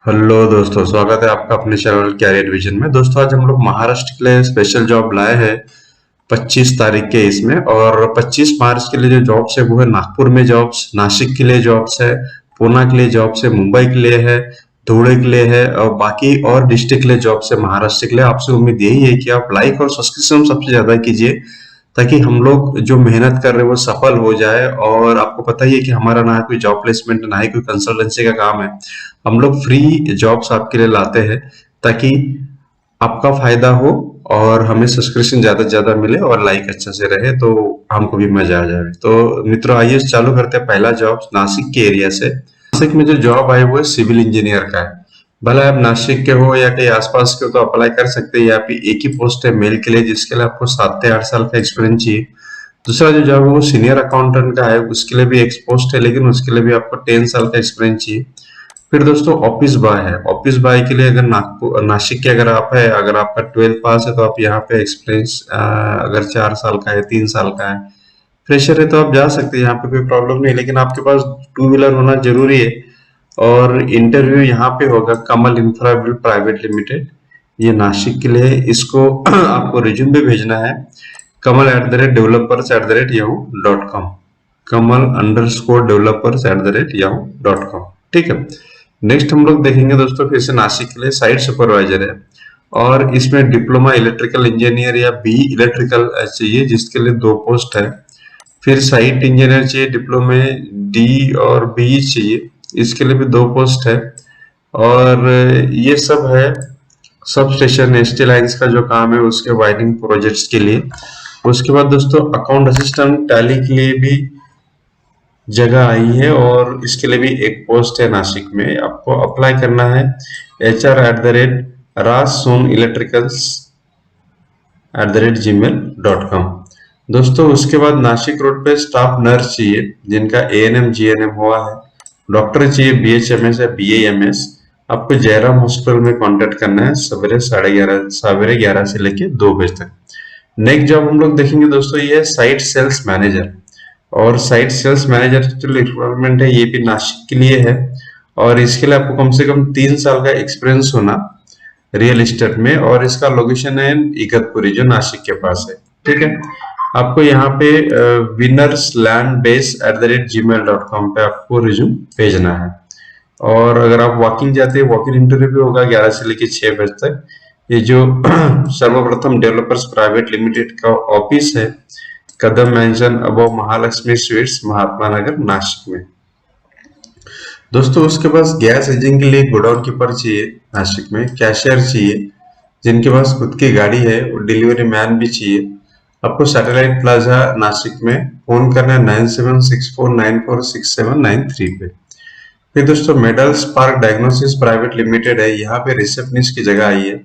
Hello दोस्तों, स्वागत है आपका अपने चैनल कैरियर विजन में। दोस्तों, आज हम लोग महाराष्ट्र के लिए स्पेशल जॉब लाए हैं 25 तारीख के इसमें। और 25 मार्च के लिए जो जॉब्स है वो है नागपुर में जॉब्स, नासिक के लिए जॉब्स है, पूना के लिए जॉब्स है, मुंबई के लिए है, धुले के लिए है और बाकी और डिस्ट्रिक्ट के लिए जॉब्स है। महाराष्ट्र के लिए आपसे उम्मीद यही है कि आप लाइक और सब्सक्रिप्शन सबसे ज्यादा कीजिए ताकि हम लोग जो मेहनत कर रहे हैं वो सफल हो जाए। और आपको पता ही है कि हमारा ना कोई जॉब प्लेसमेंट ना ही कोई कंसल्टेंसी का काम है। हम लोग फ्री जॉब्स आपके लिए लाते हैं ताकि आपका फायदा हो और हमें सब्सक्रिप्शन ज्यादा से ज्यादा मिले और लाइक अच्छा से रहे तो हमको भी मजा आ जाए। तो मित्रों, आइए चालू करते हैं पहला जॉब नासिक के एरिया से। नासिक में जो जॉब है वो सिविल इंजीनियर का है। भले आप नासिक के हो या कहीं आसपास के हो तो अप्लाई कर सकते हैं। यहाँ पे एक ही पोस्ट है मेल के लिए, जिसके लिए आपको 7 से 8 साल का एक्सपीरियंस चाहिए। दूसरा जो जॉब है वो सीनियर अकाउंटेंट का है, उसके लिए भी एक पोस्ट है लेकिन उसके लिए भी आपको 10 साल का एक्सपीरियंस चाहिए। फिर दोस्तों ऑफिस बॉय है। ऑफिस बॉय के लिए अगर नागपुर नासिक के अगर आप है, अगर आपका 12 पास है तो आप यहाँ पे एक्सपीरियंस अगर 4 साल का है, 3 साल का है, फ्रेशर है तो आप जा सकते हैं, यहाँ पे कोई प्रॉब्लम नहीं। लेकिन आपके पास टू व्हीलर होना जरूरी है। और इंटरव्यू यहाँ पे होगा कमल इंफ्राबिल्ड प्राइवेट लिमिटेड, ये नासिक के लिए। इसको आपको रिज्यूम भी भेजना है kamal@developers@yahoo.com, kamal_developers@yahoo.com। ठीक है। नेक्स्ट हम लोग देखेंगे दोस्तों फिर से नासिक के लिए साइट सुपरवाइजर है। और इसमें डिप्लोमा इलेक्ट्रिकल इंजीनियर या बी इलेक्ट्रिकल चाहिए, जिसके लिए 2 पोस्ट है। फिर साइट इंजीनियर चाहिए, डिप्लोमे डी और बी चाहिए, इसके लिए भी 2 पोस्ट है। और ये सब है सब स्टेशन एसटी लाइन्स का जो काम है उसके वायरिंग प्रोजेक्ट्स के लिए। उसके बाद दोस्तों अकाउंट असिस्टेंट टैली के लिए भी जगह आई है और इसके लिए भी एक पोस्ट है नासिक में। आपको अप्लाई करना है hr@rasonelectricals@gmail.com। दोस्तों उसके बाद नासिक रोड पे स्टाफ नर्स चाहिए जिनका एएनएम जीएनएम हुआ है। डॉक्टर चाहिए बीएचएमएस या बीएएमएस। आपको जयराम हॉस्पिटल में कांटेक्ट करना है सवेरे 11 से लेके 2 बजे तक। नेक्स्ट जॉब हम लोग देखेंगे दोस्तों, ये है साइट सेल्स मैनेजर। और साइट सेल्स मैनेजर जो रिक्वायरमेंट है ये भी नासिक के लिए है। और इसके लिए आपको कम से कम 3 साल का एक्सपीरियंस होना रियल एस्टेट में। और इसका लोकेशन है इगतपुरी जो नासिक के पास है। ठीक है। आपको यहाँ पे winnerslandbase@gmail.com पे आपको रिज्यूम भेजना है। और अगर आप वॉकिंग जाते हैं, वॉकिंग इंटरव्यू भी होगा 11 से लेकर 6 बजे तक। ये जो सर्वप्रथम डेवलपर्स प्राइवेट लिमिटेड का ऑफिस है, कदम mention above Mahalakshmi sweets, Mahatma Nagar, Nashik में। दोस्तों उसके पास गैस एजेंट के लिए गोडाउन कीपर चाहिए नासिक में, कैशियर चाहिए जिनके पास खुद की गाड़ी है, और डिलीवरी मैन भी चाहिए। आपको सैटेलाइट प्लाजा नासिक में फोन करना है 9764946793 पे। फिर दोस्तों medal spark diagnosis private limited है, यहाँ पे रिसेप्शनिस्ट की जगह आई है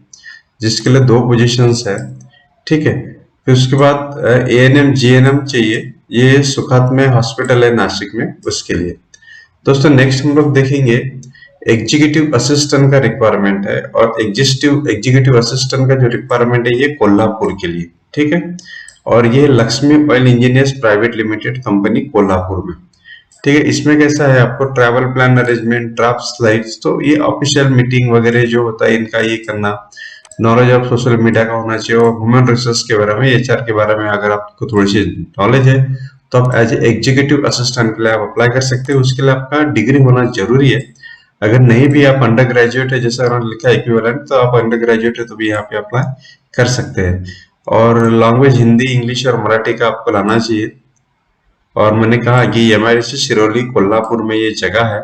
जिसके लिए 2 पोजीशंस है। ठीक है। फिर उसके बाद एएनएम जीएनएम चाहिए, ये सुखात में हॉस्पिटल है नासिक में, उसके लिए। दोस्तों नेक्स्ट हम लोग देखेंगे एग्जीक्यूटिव असिस्टेंट का रिक्वायरमेंट है। और एग्जीक्यूटिव असिस्टेंट का जो रिक्वायरमेंट है ये कोल्हापुर के लिए। ठीक है। और ये Lakshmi oil engineers private limited company Kolhapur में। ठीक है। इसमें कैसा है, आपको travel plan arrangement, draft slides, तो ये ऑफिशियल मीटिंग वगैरह जो होता है इनका ये करना, नॉलेज ऑफ सोशल मीडिया का होना चाहिए। और ह्यूमन रिसोर्स के बारे में, एचआर के बारे में अगर आपको थोड़ी सी नॉलेज है तो आप एज एग्जीक्यूटिव असिस्टेंट के लिए आप अप्लाई कर सकते हैं। उसके लिए आपका डिग्री होना जरूरी है। अगर नहीं भी आप अंडर ग्रेजुएट है, जैसा उन्होंने लिखा है इक्विवेलेंट, तो आप अंडर ग्रेजुएट है तो भी यहाँ पे अप्लाई कर सकते हैं। और लैंग्वेज हिंदी, इंग्लिश और मराठी का आपको लाना चाहिए। और मैंने कहा कि एमआईडीसी सिरोली कोल्हापुर में ये जगह है।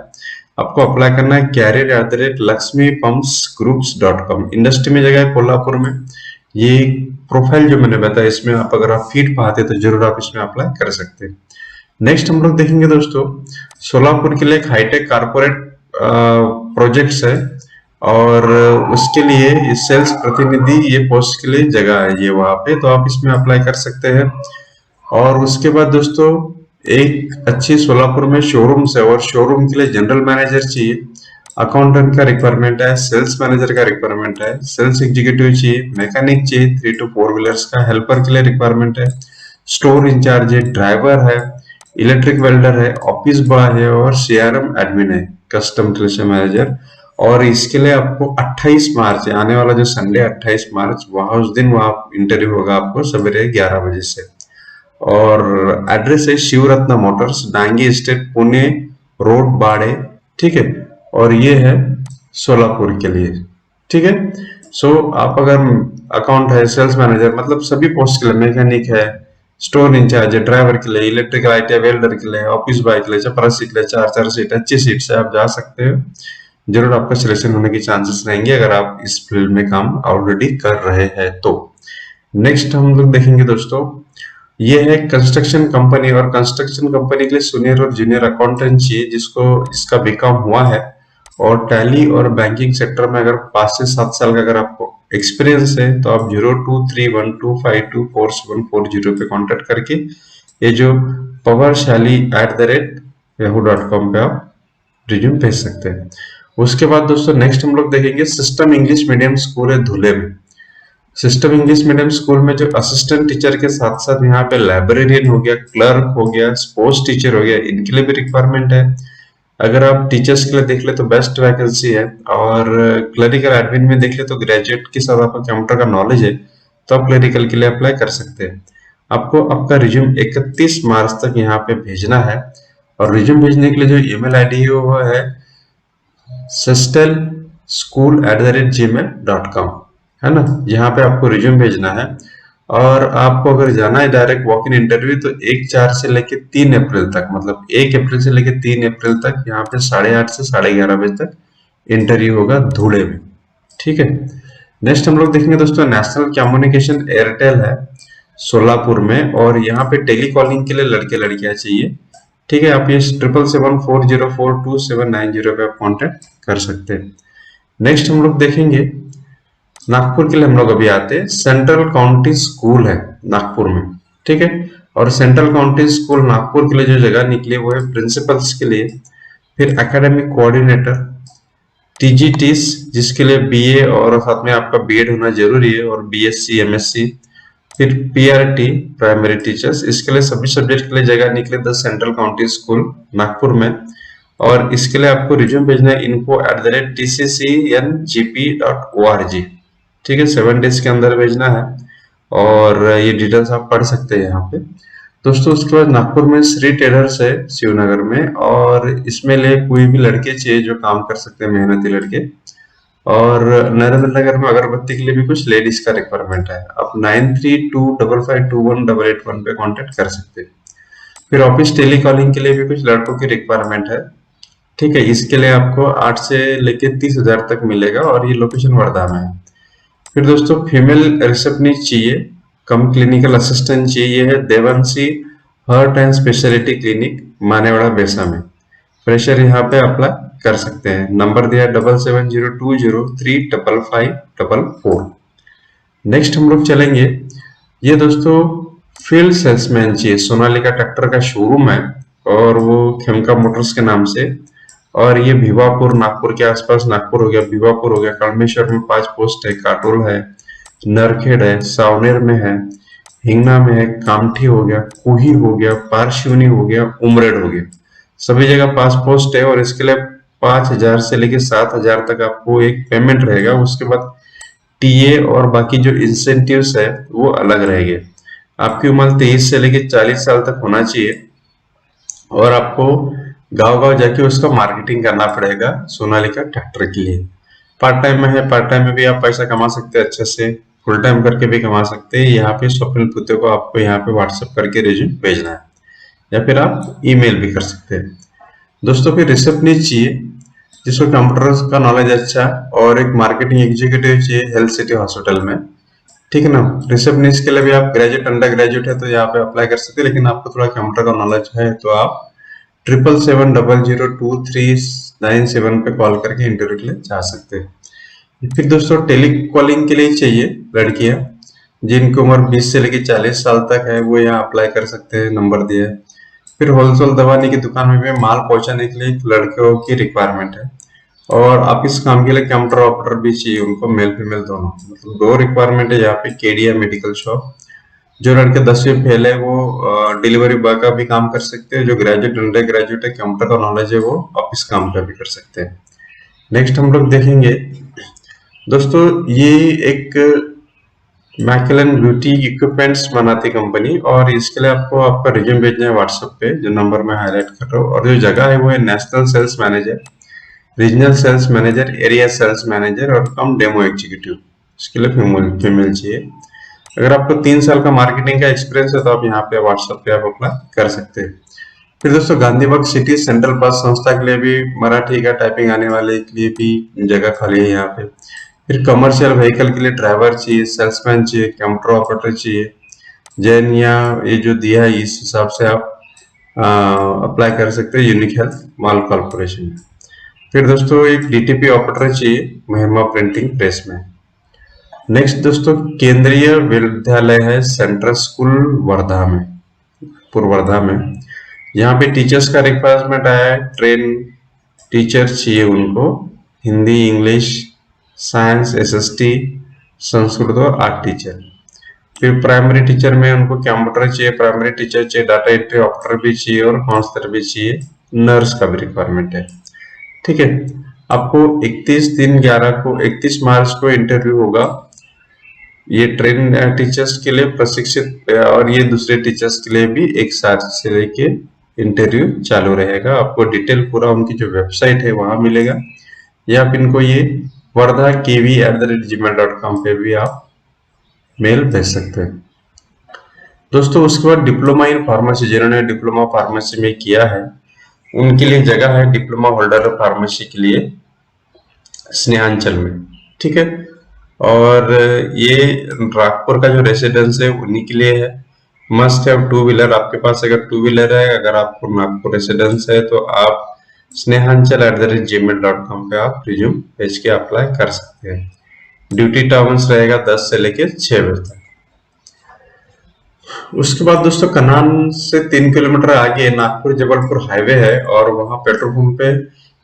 आपको अप्लाई करना है career@lakshmipumpsgroups.com। इंडस्ट्री में जगह है कोल्हापुर में। ये प्रोफाइल जो मैंने बताया इसमें आप अगर आप फीड पाते तो जरूर आप इसमें अप्लाई कर सकते हैं। नेक्स्ट हम लोग देखेंगे दोस्तों सोलापुर के लिए एक हाईटेक कारपोरेट प्रोजेक्ट्स है। और उसके लिए सेल्स प्रतिनिधि ये पोस्ट के लिए जगह है ये वहां पे, तो आप इसमें अप्लाई कर सकते हैं। और उसके बाद दोस्तों एक अच्छी सोलापुर में शोरूम्स है और शोरूम के लिए जनरल मैनेजर चाहिए, अकाउंटेंट का रिक्वायरमेंट है, सेल्स मैनेजर का रिक्वायरमेंट है, सेल्स एग्जीक्यूटिव चाहिए, मैकेनिक चाहिए 3 to 4 व्हीलर्स का, हेल्पर के लिए रिक्वायरमेंट है, स्टोर इंचार्ज है, ड्राइवर है, इलेक्ट्रिक वेल्डर है, ऑफिस बॉय है और सीआरएम एडमिन है, कस्टम रिलेशन मैनेजर। और इसके लिए आपको 28 मार्च आने वाला जो संडे 28 मार्च वहां उस दिन वहां इंटरव्यू होगा आपको सवेरे 11 बजे से। और एड्रेस है Shivratna Motors, Dangi state, Pune road, बाड़े। ठीक है, और ये है सोलापुर के लिए। ठीक है, सो आप अगर अकाउंट है, सेल्स मैनेजर, मतलब सभी पोस्ट के लिए, मैकेनिक है, स्टोर इंचार्ज है, ड्राइवर के लिए, इलेक्ट्रिकल आईटी, वेल्डर के लिए, ऑफिस बॉय के लिए, चपरासी के लिए, 4 सीट, अच्छी सीट से आप जा सकते हो। जरूर आपका सिलेक्शन होने की चांसेस रहेंगे अगर आप इस फील्ड में काम ऑलरेडी कर रहे हैं तो। नेक्स्ट हम लोग देखेंगे दोस्तों, ये है कंस्ट्रक्शन कंपनी, और कंस्ट्रक्शन कंपनी के लिए सीनियर और जूनियर अकाउंटेंट चाहिए जिसको इसका बीकॉम हुआ है, और टैली और बैंकिंग सेक्टर में अगर 5 से 7 साल का अगर आपको एक्सपीरियंस है तो आप 0231252470 पे कांटेक्ट करके ये जो powershali@yahoo.com पे आप रिज्यूम भेज सकते हैं। उसके बाद दोस्तों नेक्स्ट हम लोग देखेंगे सिस्टम इंग्लिश मीडियम स्कूल है धुले में। सिस्टम इंग्लिश मीडियम स्कूल में जो असिस्टेंट टीचर के साथ साथ यहाँ पे लाइब्रेरियन हो गया, क्लर्क हो गया, स्पोर्ट्स टीचर हो गया, इनके लिए भी रिक्वायरमेंट है। अगर आप टीचर्स के लिए देख ले तो बेस्ट वैकेंसी है, और क्लरिकल एडमिन में देख ले तो ग्रेजुएट के साथ आपको कंप्यूटर का नॉलेज है तो आप क्लरिकल के लिए अप्लाई कर सकते हैं। आपको आपका रिज्यूम 31 मार्च तक यहाँ पे भेजना है, और रिज्यूम भेजने के लिए जो ईमेल आईडी है वो है sestelSchool@gmail.com, है ना। यहाँ पे आपको रिज्यूम भेजना है, और आपको अगर जाना है डायरेक्ट वॉक इन इंटरव्यू तो 1/4 से लेके 3 अप्रैल तक, मतलब 1 अप्रैल से लेके 3 अप्रैल तक यहाँ पे 8:30 से 11:30 बजे तक इंटरव्यू होगा धुले में। ठीक है, नेक्स्ट हम लोग देखेंगे दोस्तों नेशनल कम्युनिकेशन एयरटेल है सोलापुर में, और यहाँ पे टेली कॉलिंग के लिए लड़के लड़कियां चाहिए। ठीक है, आप ये 7774042790 पे आप कॉन्टेक्ट कर सकते हैं। नेक्स्ट हम लोग देखेंगे नागपुर के लिए, हम लोग अभी आते हैं, सेंट्रल काउंटी स्कूल है नागपुर में। ठीक है, और सेंट्रल काउंटी स्कूल नागपुर के लिए जो जगह निकली वो है प्रिंसिपल्स के लिए, फिर एकेडमिक कोऑर्डिनेटर, टीजीटीस जिसके लिए बीए और साथ में आपका बीएड होना जरूरी है, और बीएससी एमएससी, फिर पीआरटी प्राइमरी टीचर्स, इसके लिए सभी सब्जेक्ट के लिए जगह निकले the central county school Nagpur में। और इसके लिए आपको रिज्यूम भेजना है info@tccngp.org। ठीक है, 7 डेज के अंदर भेजना है, और ये डिटेल्स आप पढ़ सकते हैं यहाँ पे दोस्तों। उसके बाद नागपुर में श्री टेलर्स है शिवनगर में, और इसमें ले कोई भी लड़के चाहिए जो काम कर सकते हैं, मेहनती लड़के। और नरेंद्र नगर में अगरबत्ती के लिए भी कुछ लेडीज का रिक्वायरमेंट है। आप 9325521881 पे कांटेक्ट कर सकते हैं। फिर ऑफिस टेली कॉलिंग के लिए भी कुछ लड़कों की रिक्वायरमेंट है। ठीक है, इसके लिए आपको 8 से लेके 30,000 तक मिलेगा, और ये लोकेशन वर्धा में है। फिर दोस्तों फीमेल रिसेप्शनिस्ट चाहिए, कम क्लिनिकल असिस्टेंट चाहिए है Devanshi heart and speciality clinic Manewada Besa में। प्रेशर यहाँ पे अप्लाई कर सकते हैं। नंबर दिया 7702035544। नेक्स्ट हम लोग चलेंगे, ये दोस्तों फील्ड सेल्समैन चाहिए, सोनालिका ट्रैक्टर का शोरूम है, और वो खेमका मोटर्स के नाम से, और ये भिवापुर नागपुर के आसपास, नागपुर हो गया, भिवापुर हो गया, कड़मेश्वर में 5 पोस्ट है, काटोल है, नरखेड़ है, सावनेर में है, हिंगना में है, कामठी हो गया, कुही हो गया, पारशिवनी हो गया, उमरेड हो गया, सभी जगह 5 पोस्ट है। और इसके लिए 5,000 से लेके 7,000 तक आपको एक पेमेंट रहेगा। उसके बाद टीए और बाकी जो इंसेंटिव्स है वो अलग रहेंगे। आपकी उम्र 23 से लेके 40 साल तक होना चाहिए, और आपको गांव-गांव जाके उसका मार्केटिंग करना पड़ेगा सोनालिका ट्रैक्टर के लिए। पार्ट टाइम में है, पार्ट टाइम में भी आप पैसा कमा सकते हैं अच्छे से, फुल टाइम करके भी कमा सकते हैं। यहाँ पे स्वप्निल पुत्ते को आपको यहाँ पे व्हाट्सएप करके रिज्यूम भेजना है, या फिर आप ईमेल भी कर सकते हैं दोस्तों। फिर रिसेप्शनिस्ट चाहिए जिसको कंप्यूटर का नॉलेज अच्छा, और एक मार्केटिंग एग्जीक्यूटिव चाहिए हेल्थ सिटी हॉस्पिटल में। ठीक है ना, रिसेप्शनिस्ट के लिए भी आप ग्रेजुएट अंडर ग्रेजुएट है तो यहाँ पे अप्लाई कर सकते हैं, लेकिन आपको थोड़ा कंप्यूटर का नॉलेज है तो आप 77700239 पे कॉल करके इंटरव्यू के लिए जा सकते हैं। फिर दोस्तों टेली कॉलिंग के लिए चाहिए लड़कियां जिनकी उम्र 20 से लेकर 40 साल तक है, वो यहाँ अप्लाई कर सकते हैं, नंबर दिया है। फिर होलसेल दवाने की दुकान में भी माल पहुंचाने के लिए लड़कियों की रिक्वायरमेंट है, और आप इस काम के लिए कंप्यूटर ऑपरेटर भी चाहिए उनको, मेल फीमेल दोनों, मतलब 2 रिक्वायरमेंट है यहाँ पे। केडिया मेडिकल शॉप, जो लड़के 10वीं फेल है वो डिलीवरी बॉय का भी काम कर सकते हैं, जो ग्रेजुएट अंडर ग्रेजुएट है कंप्यूटर का नॉलेज है वो ऑफिस काम का भी कर सकते हैं। नेक्स्ट हम लोग देखेंगे दोस्तों, ये एक मैकलन ब्यूटी इक्विपमेंट्स बनाती कंपनी, और इसके लिए आपको आपका रिज्यूम भेजना है व्हाट्सएप पे, जो नंबर मैं हाईलाइट कर रहा हूँ। और जो जगह है वो है national sales manager, regional sales manager, area sales manager और कम डेमो एग्जीक्यूटिव। इसके लिए फीमेल फीमेल चाहिए। अगर आपको 3 साल का मार्केटिंग का एक्सपीरियंस है तो आप यहाँ पे व्हाट्सएप पे आप अप्लाई कर सकते हैं। फिर दोस्तों, गांधीबाग सिटी सेंट्रल बस संस्था के लिए भी मराठी का टाइपिंग आने वाले के लिए भी जगह खाली है यहाँ पे। फिर कमर्शियल व्हीकल के लिए ड्राइवर चाहिए, सेल्समैन चाहिए, कंप्यूटर ऑपरेटर चाहिए। जैन या ये जो दिया है इस हिसाब से आप अप्लाई कर सकते हैं यूनिक हेल्थ माल कॉर्पोरेशन में। फिर दोस्तों, एक डीटीपी ऑपरेटर चाहिए महिमा प्रिंटिंग प्रेस में। नेक्स्ट दोस्तों, केंद्रीय विद्यालय है सेंट्रल स्कूल वर्धा में, पूर्व वर्धा में। यहाँ पे टीचर्स का रिक्वायरमेंट आया है, ट्रेन टीचर चाहिए उनको, Hindi, English, science, SST, Sanskrit और आर्ट टीचर। फिर प्राइमरी टीचर में उनको कंप्यूटर चाहिए, प्राइमरी टीचर चाहिए, डाटा एंट्री ऑपरेटर भी चाहिए और काउंसलर भी चाहिए, नर्स का भी रिक्वायरमेंट है। ठीक है, आपको 31 मार्च को इंटरव्यू होगा। ये ट्रेन टीचर्स के लिए प्रशिक्षित और ये दूसरे टीचर्स के लिए भी एक साथ से लेके इंटरव्यू चालू रहेगा। आपको डिटेल पूरा उनकी जो वेबसाइट है वहां मिलेगा, या आप इनको ये wardha@gmail.com पे भी आप मेल भेज सकते हैं। दोस्तों, उसके बाद डिप्लोमा इन फार्मेसी, जिन्होंने डिप्लोमा फार्मेसी में किया है उनके लिए जगह है डिप्लोमा होल्डर फार्मेसी के लिए स्नेहांचल में। ठीक है, और ये नागपुर का जो रेसिडेंस है उन्हीं के लिए है। मस्ट हैव 2 व्हीलर, आपके पास अगर 2 व्हीलर है, अगर आपको नागपुर रेसिडेंस है तो आप snehanchal@gmail.com पे आप रिज्यूम भेज के अप्लाई कर सकते हैं। ड्यूटी टाइम्स रहेगा 10 से लेके 6 बजे तक। उसके बाद दोस्तों, कनान से 3 किलोमीटर आगे नागपुर जबलपुर हाईवे है, और वहां पेट्रोल पंप पे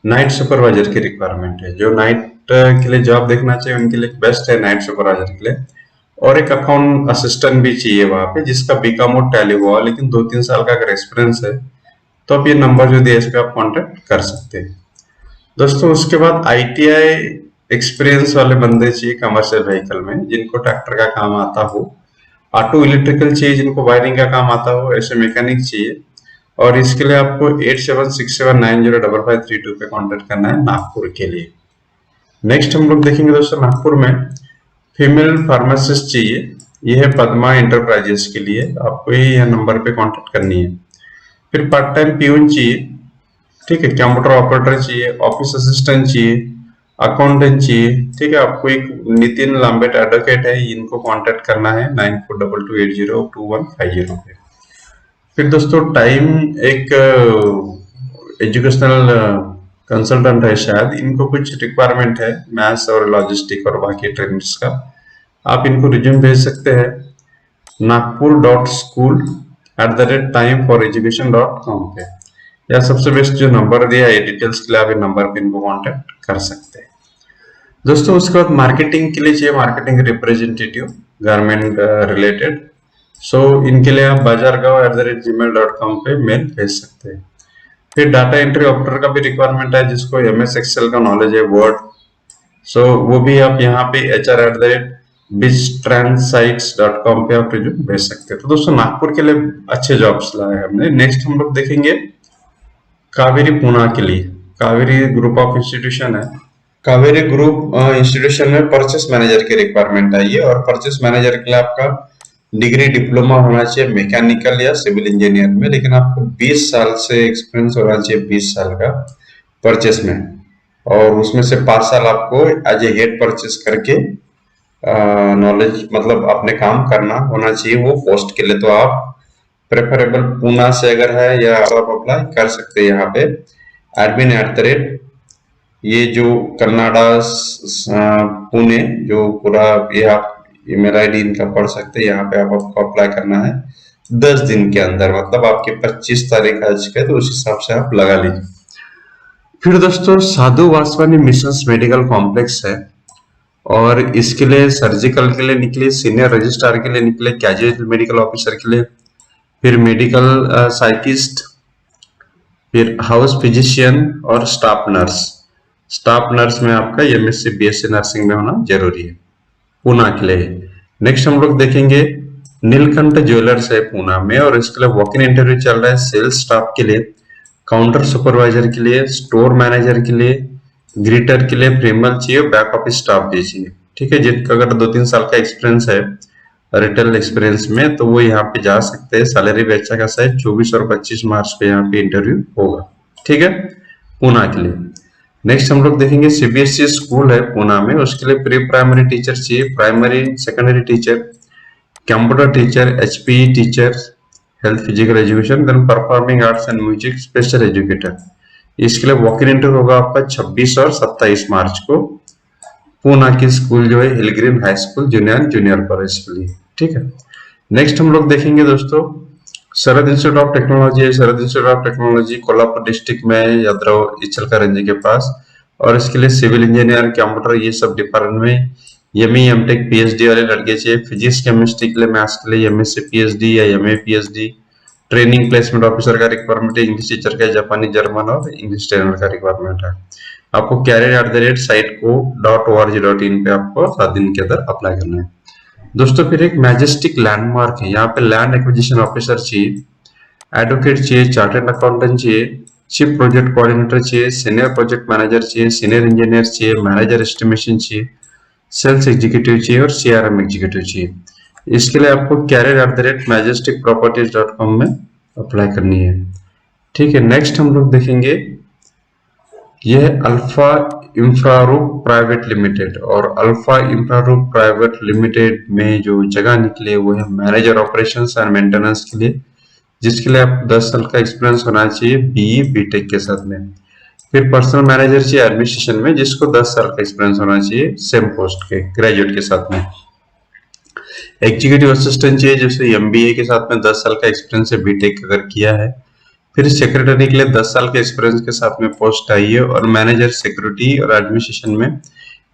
नाइट सुपरवाइजर की रिक्वायरमेंट है। जो नाइट के लिए जॉब देखना चाहिए उनके लिए बेस्ट है नाइट सुपरवाइजर के लिए। और एक अकाउंट असिस्टेंट भी चाहिए वहां पे, जिसका बीकॉम और टैली हुआ, लेकिन 2-3 साल का अगर एक्सपीरियंस है तो आप ये नंबर जो दिया इस पे आप कांटेक्ट कर सकते हैं। दोस्तों, उसके बाद आईटीआई एक्सपीरियंस वाले बंदे चाहिए कमर्शियल व्हीकल में, जिनको ट्रैक्टर का काम आता हो। ऑटो इलेक्ट्रिकल चाहिए, जिनको वायरिंग का काम आता हो, ऐसे मैकेनिक चाहिए। और इसके लिए आपको 8767905532 पे कांटेक्ट करना है नागपुर के लिए। नेक्स्ट हम लोग देखेंगे दोस्तों, नागपुर में फीमेल फार्मासिस्ट चाहिए। ये है पद्मा इंटरप्राइजेस के लिए, आपको ये नंबर पे कांटेक्ट करनी है। फिर पार्ट टाइम पीयून चाहिए, ठीक है, कंप्यूटर ऑपरेटर चाहिए, ऑफिस असिस्टेंट चाहिए, अकाउंटेंट चाहिए। ठीक है, आपको एक नितिन लांबेट एडवोकेट है, इनको कांटेक्ट करना है 9422802150 पे। फिर दोस्तों, टाइम एक एजुकेशनल कंसल्टेंट है शायद, इनको कुछ रिक्वायरमेंट है मैथ्स और लॉजिस्टिक और बाकी ट्रेनिंग्स का। आप इनको रिज्यूम भेज सकते हैं nagpur.school@timeforeducation.com पे, या सबसे बेस्ट जो नंबर दिया है डिटेल्स के लिए आप नंबर पे इनको कांटेक्ट कर सकते हैं। दोस्तों, उसके बाद मार्केटिंग के लिए चाहिए मार्केटिंग रिप्रेजेंटेटिव गारमेंट रिलेटेड। सो इनके लिए आप bajargaon@gmail.com पे मेल भेज सकते हैं। फिर डाटा एंट्री ऑपरेटर का भी रिक्वायरमेंट है, जिसको MS एक्सेल का नॉलेज है, वर्ड, सो वो भी आप यहाँ पे HR@biztransites.com पे आप रिज्यूम भेज सकते हैं। तो दोस्तों, नागपुर के लिए अच्छे जॉब्स लाए हैं हमने। नेक्स्ट हम लोग देखेंगे कावेरी पूना के लिए। कावेरी ग्रुप ऑफ इंस्टीट्यूशन है। कावेरी ग्रुप इंस्टीट्यूशन में परचेस मैनेजर की रिक्वायरमेंट आई है, और परचेस मैनेजर के लिए आपका डिग्री डिप्लोमा होना चाहिए मैकेनिकल या सिविल इंजीनियर में, लेकिन आपको 20 साल से एक्सपीरियंस होना चाहिए, 20 साल का परचेस में। और उसमें से 5 साल आपको एज ए हेड परचेस करके नॉलेज मतलब अपने काम करना होना चाहिए वो पोस्ट के लिए। तो आप प्रेफरेबल पूना से अगर है या आप अप्लाई कर सकते हैं यहाँ पे admin@ ये जो कन्नाडा पुणे जो पूरा ये आप ईमेल आईडी इनका पढ़ सकते हैं। यहाँ पे आपको अप्लाई करना है 10 दिन के अंदर, मतलब आपकी 25 तारीख आज के, तो उस हिसाब से आप लगा लीजिए। फिर दोस्तों, साधु वासवानी मिशंस मेडिकल कॉम्प्लेक्स है, और इसके लिए सर्जिकल के लिए निकले, सीनियर रजिस्ट्रार के लिए निकले, कैजुअल मेडिकल ऑफिसर के लिए, फिर मेडिकल साइकिस्ट, फिर हाउस फिजिशियन और स्टाफ नर्स। स्टाफ नर्स में आपका एमएससी बीएससी नर्सिंग में होना जरूरी है, पूना के लिए। नेक्स्ट हम लोग देखेंगे नीलकंठ ज्वेलर्स है पूना में, और इसके लिए वॉक इन इंटरव्यू चल रहा है सेल्स स्टाफ के लिए, काउंटर सुपरवाइजर के लिए, स्टोर मैनेजर के लिए, ग्रीटर के लिए प्रीमल चाहिए, बैक ऑफिस स्टाफ भी चाहिए। ठीक है, जिनका अगर 2-3 साल का एक्सपीरियंस है रिटेल एक्सपीरियंस में तो वो यहाँ पे जा सकते हैं। सैलरी भी अच्छा खासा है, 24 और 25 मार्च पे यहाँ पे इंटरव्यू होगा। ठीक है, पूना के लिए। नेक्स्ट हम लोग देखेंगे सीबीएसई स्कूल है पूना में, उसके लिए प्री प्राइमरी टीचर चाहिए, primary secondary teacher, computer teacher, HPE teacher, health physical education, then performing arts and music special educator. इसके लिए वॉक इन इंटरव्यू होगा आपका 26 और 27 मार्च को, पूना की स्कूल जो है हिलग्रीन हाई स्कूल जूनियर कॉलेज के लिए। ठीक है, नेक्स्ट हम लोग देखेंगे दोस्तों शरद इंस्टीट्यूट ऑफ टेक्नोलॉजी है। Sharad Institute of Technology Kolhapur district में, यादव इचलकरंजी के पास, और इसके लिए सिविल इंजीनियर, कंप्यूटर, ये सब डिपार्टमेंट में एमई एमटेक पीएचडी वाले लड़के चाहिए। फिजिक्स केमिस्ट्री के लिए, मैथ्स के लिए एमएससी पीएचडी या MA PhD. Training placement officer का रिक्वायरमेंट है, इंग्लिश टीचर का, जापानी, जर्मन और इंग्लिश ट्रेनर का रिक्वायरमेंट है। आपको career@siteco.org.in पे आपको 7 दिन के अंदर अप्लाई करना है दोस्तों। फिर एक मैजेस्टिक लैंडमार्क है, यहाँ पे लैंड एक्विजिशन ऑफिसर चाहिए, एडवोकेट चाहिए, चार्टर्ड अकाउंटेंट चाहिए, चीफ प्रोजेक्ट कोऑर्डिनेटर चाहिए, सीनियर प्रोजेक्ट मैनेजर चाहिए, सीनियर इंजीनियर चाहिए, मैनेजर एस्टिमेशन चाहिए, सेल्स एग्जीक्यूटिव चाहिए और सीआरएम एग्जीक्यूटिव चाहिए। इसके लिए आपको career@majesticproperties.com में अप्लाई करनी है। ठीक है, नेक्स्ट हम लोग देखेंगे यह अल्फा इंफ्रारूप प्राइवेट लिमिटेड, और अल्फा इंफ्रारूप प्राइवेट लिमिटेड में जो जगह निकले वो है मैनेजर ऑपरेशंस एंड मेंटेनेंस के लिए, जिसके लिए आप 10 साल का एक्सपीरियंस होना चाहिए बीई बीटेक के साथ में। फिर पर्सनल मैनेजर चाहिए एडमिनिस्ट्रेशन में, जिसको 10 साल का एक्सपीरियंस होना चाहिए सेम पोस्ट के ग्रेजुएट के साथ में। एग्जीक्यूटिव असिस्टेंट चाहिए, जैसे एमबीए के साथ में 10 साल का एक्सपीरियंस है, बीटेक अगर किया है। फिर सेक्रेटरी के लिए 10 साल के एक्सपीरियंस के साथ में पोस्ट आई है, और मैनेजर सिक्योरिटी और एडमिनिस्ट्रेशन में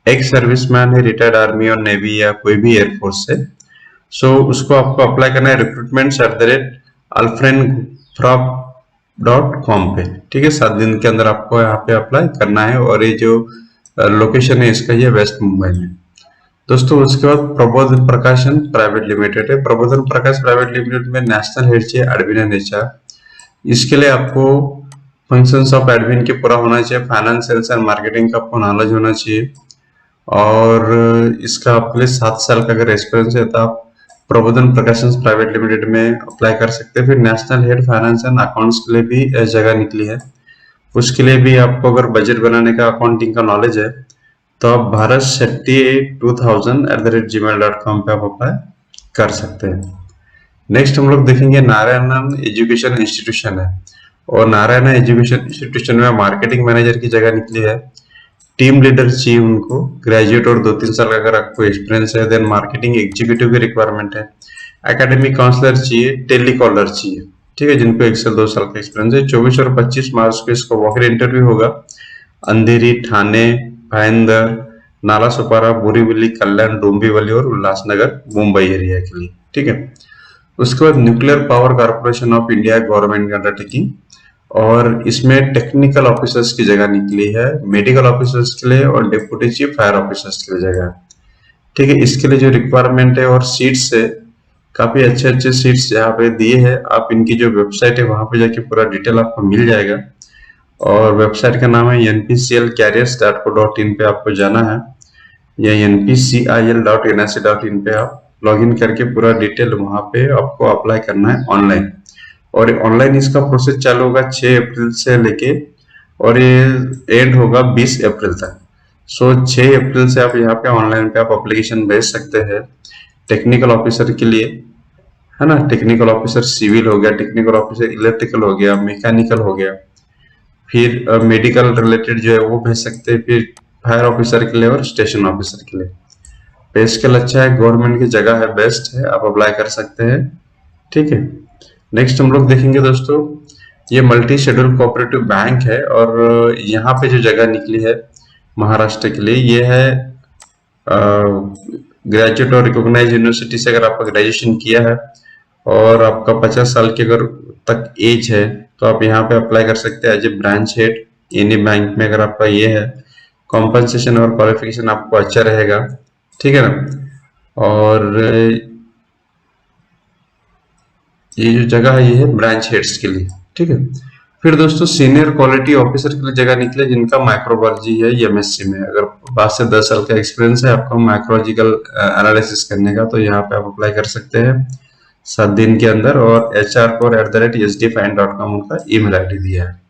एक्स सर्विसमैन है, रिटायर्ड आर्मी और नेवी या कोई भी एयरफोर्स है। सो उसको आपको अप्लाई करना है recruitments@alfredfrop.com पे। ठीक है, 7 दिन के अंदर आपको यहाँ पे अप्लाई करना है, और ये जो लोकेशन है इसका ये वेस्ट मुंबई में दोस्तों। उसके बाद प्रबोधन प्रकाशन प्राइवेट लिमिटेड है। प्रबोधन प्रकाश प्राइवेट लिमिटेड में नेशनल हेड चाहिए एडमिन एंड एचआर। इसके लिए आपको फंक्शंस ऑफ एडमिन के पूरा होना चाहिए, फाइनेंस, सेल्स एंड मार्केटिंग का आपको नॉलेज होना चाहिए, और इसका आपके लिए 7 साल का अगर एक्सपीरियंस है तो आप प्रबोधन प्रकाशन प्राइवेट लिमिटेड में अप्लाई कर सकते हैं। फिर national head finance and accounts के लिए भी जगह निकली है, उसके लिए भी आपको अगर बजट बनाने का, अकाउंटिंग का नॉलेज है तो आप bharatsheti2000@gmail.com पे आप अप्लाई कर सकते हैं। नेक्स्ट हम लोग देखेंगे नारायणन एजुकेशन इंस्टीट्यूशन है, और नारायण एजुकेशन इंस्टीट्यूशन में मार्केटिंग मैनेजर की जगह निकली है। टीम लीडर चाहिए उनको, ग्रेजुएट और 2-3 साल का अगर आपको एक्सपीरियंस है। देन मार्केटिंग एग्जीक्यूटिव की रिक्वायरमेंट है, एकेडमिक काउंसलर चाहिए, टेलीकॉलर चाहिए। ठीक है, जिनको 1 से 2 साल का एक्सपीरियंस है। 24 और 25 मार्च को इसको वॉक इन इंटरव्यू होगा। अंधेरी, ठाणे, भाईंदर, नाला सुपारा, बोरीवली, कल्याण, डोंबिवली और उल्लासनगर मुंबई एरिया के लिए। ठीक है, उसके बाद nuclear power corporation of India government undertaking, और इसमें टेक्निकल ऑफिसर्स की जगह निकली है, मेडिकल ऑफिसर्स के लिए और डिप्टी चीफ फायर ऑफिसर्स के लिए जगह है। ठीक है, इसके लिए जो रिक्वायरमेंट है और सीट्स है, काफी अच्छे अच्छे सीट्स यहाँ पे दिए हैं। आप इनकी जो वेबसाइट है वहां पे जाके पूरा डिटेल आपको मिल जाएगा, और वेबसाइट का नाम है npclcarriers.co.in पे आपको जाना है, या npcil.nse.in पे आप लॉगिन करके पूरा डिटेल वहां पे आपको अप्लाई करना है ऑनलाइन। और ऑनलाइन इसका प्रोसेस चालू होगा 6 अप्रैल से लेके, और ये एंड होगा 20 अप्रैल तक। सो 6 अप्रैल से आप यहाँ पे ऑनलाइन पे आप एप्लीकेशन भेज सकते हैं टेक्निकल ऑफिसर के लिए, है ना। टेक्निकल ऑफिसर सिविल हो गया, टेक्निकल ऑफिसर इलेक्ट्रिकल हो गया, मैकेनिकल हो गया, फिर मेडिकल रिलेटेड जो है वो भेज सकते हैं, फिर फायर ऑफिसर के लिए और स्टेशन ऑफिसर के लिए। पे स्केल अच्छा है, गवर्नमेंट की जगह है, बेस्ट है, आप अप्लाई कर सकते हैं। ठीक है, नेक्स्ट हम लोग देखेंगे दोस्तों, ये मल्टी शेड्यूल कोऑपरेटिव बैंक है, और यहाँ पे जो जगह निकली है महाराष्ट्र के लिए, ये है ग्रेजुएट और रिकॉग्नाइज यूनिवर्सिटी से अगर आपका ग्रेजुएशन किया है और आपका 50 साल की अगर तक एज है तो आप यहाँ पे अप्लाई कर सकते हैं as a branch head any bank में, अगर आपका ये है। कॉम्पनसेशन और क्वालिफिकेशन आपको अच्छा रहेगा, ठीक है ना। और ये जो जगह है ये है ब्रांच हेड्स के लिए, ठीक है। फिर दोस्तों सीनियर क्वालिटी ऑफिसर के लिए जगह निकले जिनका माइक्रोबायोलॉजी है एमएससी में, अगर 5 से 10 साल का एक्सपीरियंस है आपका माइक्रोलॉजिकल एनालिसिस करने का, तो यहाँ पे आप अप्लाई कर सकते हैं 7 दिन के अंदर। और hr4@sdfine.com उनका ईमेल आईडी दिया है।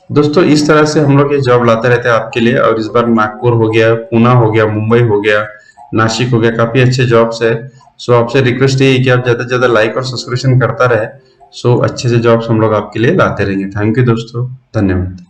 दोस्तों इस तरह से हम लोग ये जॉब लाते रहते हैं आपके लिए, और इस बार नागपुर हो गया, पूना हो गया, मुंबई हो गया, नासिक हो गया, काफी अच्छे जॉब्स है। सो आपसे रिक्वेस्ट यही है कि आप ज्यादा से ज्यादा लाइक और सब्सक्रिप्शन करता रहे। सो अच्छे से जॉब्स हम लोग आपके लिए लाते रहेंगे। थैंक यू दोस्तों, धन्यवाद।